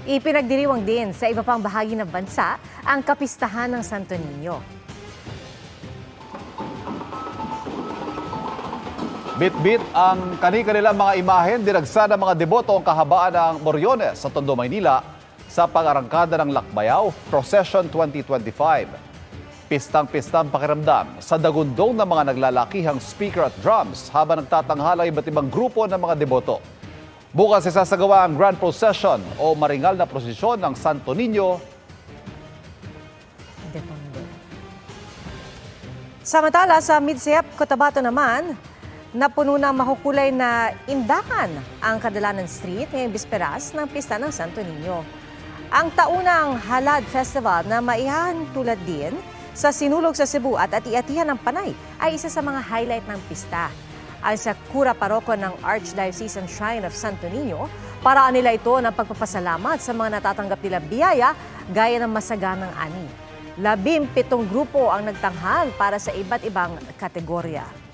Ipinagdiriwang din sa iba pang bahagi ng bansa ang kapistahan ng Santo Niño. Bit-bit ang kani-kanilang mga imahen, dinagsa ng mga deboto ang kahabaan ng Moriones sa Tondo, Maynila sa pag-arangkada ng Lakbayaw Procession 2025. Pistang-pistang pakiramdam sa dagundong ng mga naglalakihang speaker at drums habang nagtatanghala ang iba't ibang grupo ng mga deboto. Bukas isasagawa ang Grand Procession o maringal na prosesyon ng Santo Niño. Samantala sa Midsayap, Cotabato naman, napuno ng makukulay na indakan ang Kadalanan Street ngayong bisperas ng pista ng Santo Niño. Ang taunang Halad Festival na maihahantulad din sa Sinulog sa Cebu at Ati-Atihan ng Panay ay isa sa mga highlight ng pista. Ang sa Cura Paroko ng Archdiocesan Shrine of Santo Niño, paraan nila ito ng pagpapasalamat sa mga natatanggap nilang biyaya gaya ng masaganang ani. 17 grupo ang nagtanghal para sa iba't ibang kategorya.